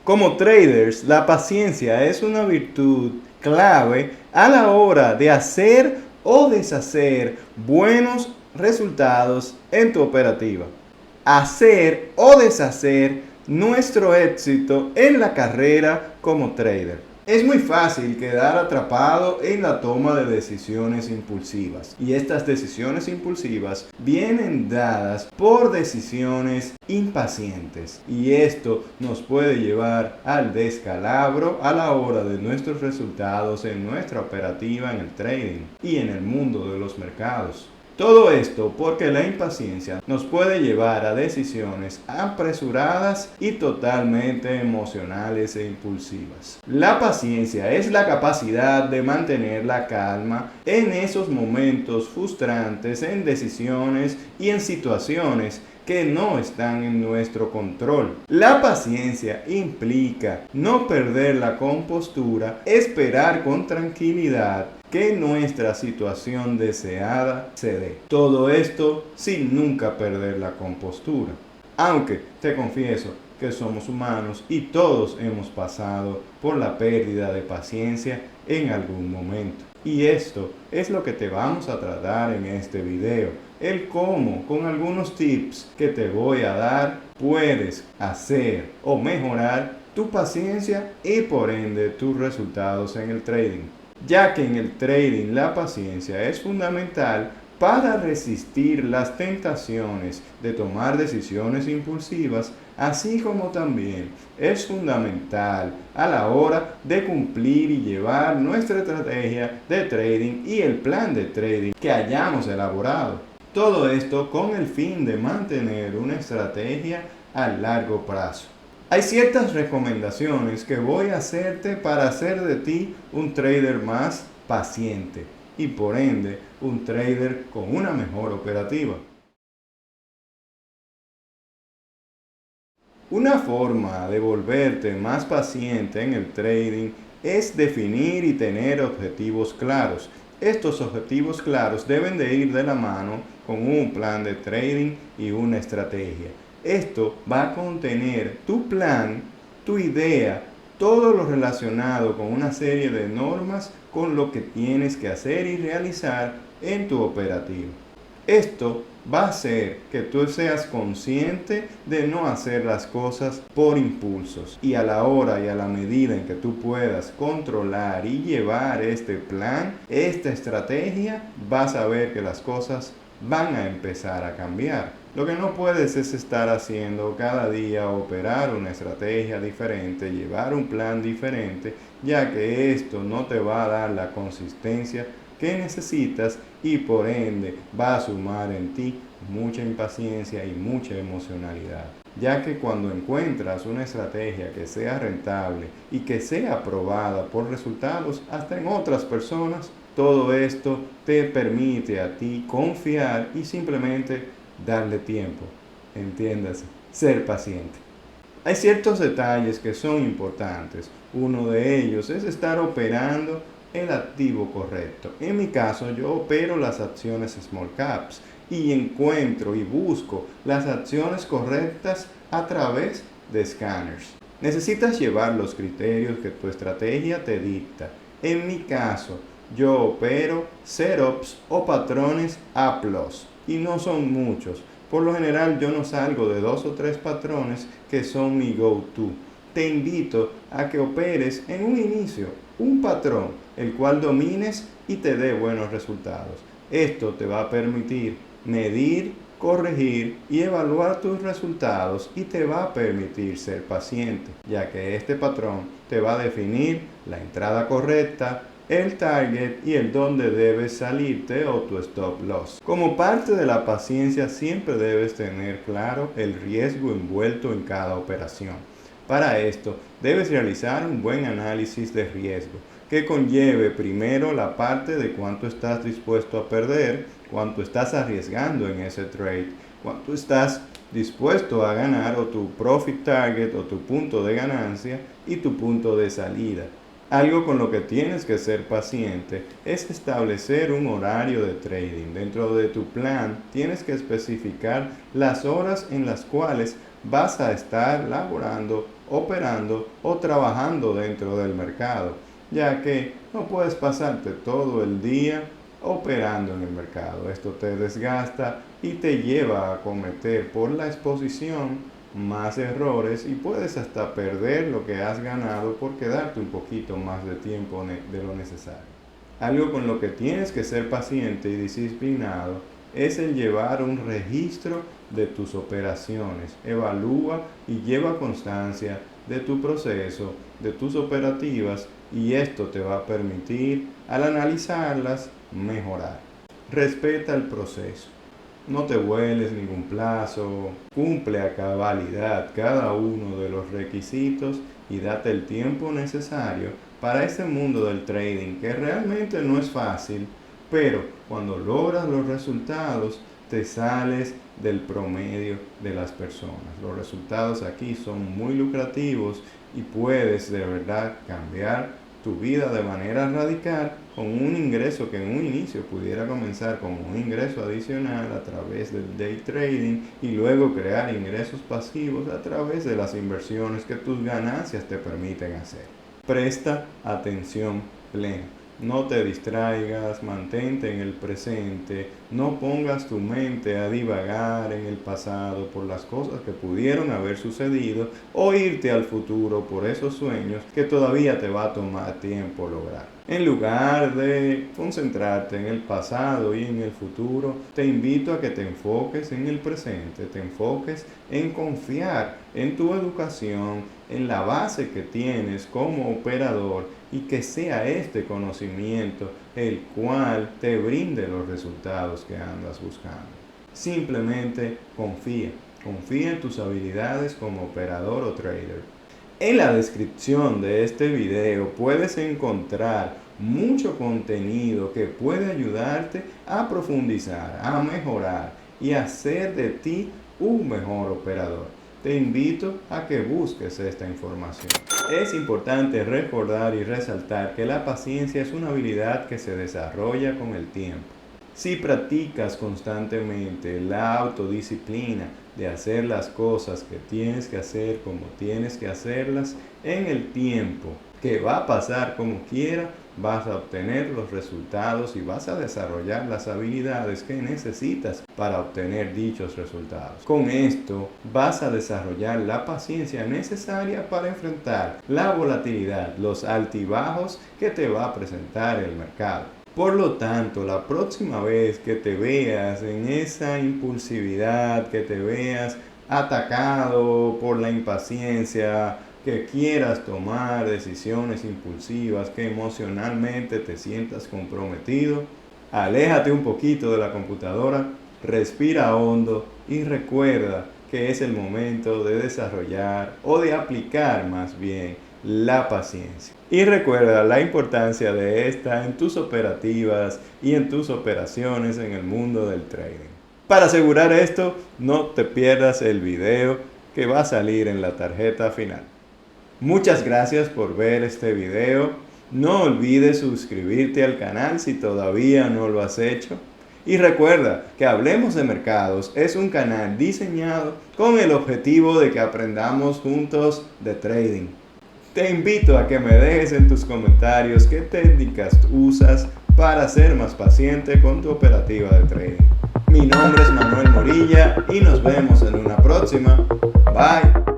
Como traders, la paciencia es una virtud clave a la hora de hacer o deshacer buenos resultados en tu operativa. Hacer o deshacer nuestro éxito en la carrera como trader. Es muy fácil quedar atrapado en la toma de decisiones impulsivas, y estas decisiones impulsivas vienen dadas por decisiones impacientes, y esto nos puede llevar al descalabro a la hora de nuestros resultados en nuestra operativa en el trading y en el mundo de los mercados. Todo esto porque la impaciencia nos puede llevar a decisiones apresuradas y totalmente emocionales e impulsivas. La paciencia es la capacidad de mantener la calma en esos momentos frustrantes, en decisiones y en situaciones que no están en nuestro control. La paciencia implica no perder la compostura, esperar con tranquilidad que nuestra situación deseada se dé. Todo esto sin nunca perder la compostura. Aunque te confieso que somos humanos y todos hemos pasado por la pérdida de paciencia en algún momento. Y esto es lo que te vamos a tratar en este video. El cómo, con algunos tips que te voy a dar, puedes hacer o mejorar tu paciencia y por ende tus resultados en el trading. Ya que en el trading la paciencia es fundamental para resistir las tentaciones de tomar decisiones impulsivas, así como también es fundamental a la hora de cumplir y llevar nuestra estrategia de trading y el plan de trading que hayamos elaborado. Todo esto con el fin de mantener una estrategia a largo plazo. Hay ciertas recomendaciones que voy a hacerte para hacer de ti un trader más paciente y por ende un trader con una mejor operativa. Una forma de volverte más paciente en el trading es definir y tener objetivos claros. Estos objetivos claros deben de ir de la mano con un plan de trading y una estrategia. Esto va a contener tu plan, tu idea, todo lo relacionado con una serie de normas con lo que tienes que hacer y realizar en tu operativo. Esto va a hacer que tú seas consciente de no hacer las cosas por impulsos, y a la hora y a la medida en que tú puedas controlar y llevar este plan, esta estrategia, vas a ver que las cosas van a empezar a cambiar. Lo que no puedes es estar haciendo cada día, operar una estrategia diferente, llevar un plan diferente, ya que esto no te va a dar la consistencia que necesitas y por ende va a sumar en ti mucha impaciencia y mucha emocionalidad. Ya que cuando encuentras una estrategia que sea rentable y que sea aprobada por resultados hasta en otras personas, todo esto te permite a ti confiar y simplemente darle tiempo. Entiéndase, ser paciente. Hay ciertos detalles que son importantes. Uno de ellos es estar operando el activo correcto. En mi caso, yo opero las acciones small caps y encuentro y busco las acciones correctas a través de scanners. Necesitas llevar los criterios que tu estrategia te dicta. En mi caso, yo opero setups o patrones A+, y no son muchos. Por lo general yo no salgo de 2 o 3 patrones que son mi go-to. Te invito a que operes en un inicio un patrón el cual domines y te dé buenos resultados. Esto te va a permitir medir, corregir y evaluar tus resultados, y te va a permitir ser paciente, ya que este patrón te va a definir la entrada correcta, el target y el dónde debes salirte o tu stop loss. Como parte de la paciencia siempre debes tener claro el riesgo envuelto en cada operación. Para esto debes realizar un buen análisis de riesgo que conlleve primero la parte de cuánto estás dispuesto a perder, cuánto estás arriesgando en ese trade, cuánto estás dispuesto a ganar o tu profit target o tu punto de ganancia y tu punto de salida. Algo con lo que tienes que ser paciente es establecer un horario de trading. Dentro de tu plan tienes que especificar las horas en las cuales vas a estar laborando operando o trabajando dentro del mercado, ya que no puedes pasarte todo el día operando en el mercado. Esto te desgasta y te lleva a cometer por la exposición más errores y puedes hasta perder lo que has ganado por quedarte un poquito más de tiempo de lo necesario. Algo con lo que tienes que ser paciente y disciplinado es el llevar un registro de tus operaciones. Evalúa y lleva constancia de tu proceso, de tus operativas, y esto te va a permitir, al analizarlas, mejorar. Respeta el proceso. No te vueles ningún plazo, cumple a cabalidad cada uno de los requisitos y date el tiempo necesario para este mundo del trading, que realmente no es fácil, pero cuando logras los resultados te sales del promedio de las personas. Los resultados aquí son muy lucrativos y puedes de verdad cambiar tu vida de manera radical con un ingreso que en un inicio pudiera comenzar como un ingreso adicional a través del day trading y luego crear ingresos pasivos a través de las inversiones que tus ganancias te permiten hacer. Presta atención plena. No te distraigas, mantente en el presente, no pongas tu mente a divagar en el pasado por las cosas que pudieron haber sucedido o irte al futuro por esos sueños que todavía te va a tomar tiempo lograr. En lugar de concentrarte en el pasado y en el futuro, te invito a que te enfoques en el presente, te enfoques en confiar en tu educación, en la base que tienes como operador y que sea este conocimiento el cual te brinde los resultados que andas buscando. Simplemente confía en tus habilidades como operador o trader. En la descripción de este video puedes encontrar mucho contenido que puede ayudarte a profundizar, a mejorar y a hacer de ti un mejor operador. Te invito a que busques esta información. Es importante recordar y resaltar que la paciencia es una habilidad que se desarrolla con el tiempo. Si practicas constantemente la autodisciplina de hacer las cosas que tienes que hacer como tienes que hacerlas en el tiempo que va a pasar como quiera, vas a obtener los resultados y vas a desarrollar las habilidades que necesitas para obtener dichos resultados. Con esto vas a desarrollar la paciencia necesaria para enfrentar la volatilidad, los altibajos que te va a presentar el mercado. Por lo tanto, la próxima vez que te veas en esa impulsividad, que te veas atacado por la impaciencia, que quieras tomar decisiones impulsivas, que emocionalmente te sientas comprometido, aléjate un poquito de la computadora, respira hondo y recuerda que es el momento de desarrollar o de aplicar más bien la paciencia. Y recuerda la importancia de esta en tus operativas y en tus operaciones en el mundo del trading. Para asegurar esto, no te pierdas el video que va a salir en la tarjeta final. Muchas gracias por ver este video. No olvides suscribirte al canal si todavía no lo has hecho. Y recuerda que Hablemos de Mercados es un canal diseñado con el objetivo de que aprendamos juntos de trading. Te invito a que me dejes en tus comentarios qué técnicas usas para ser más paciente con tu operativa de trading. Mi nombre es Manuel Morilla y nos vemos en una próxima. Bye.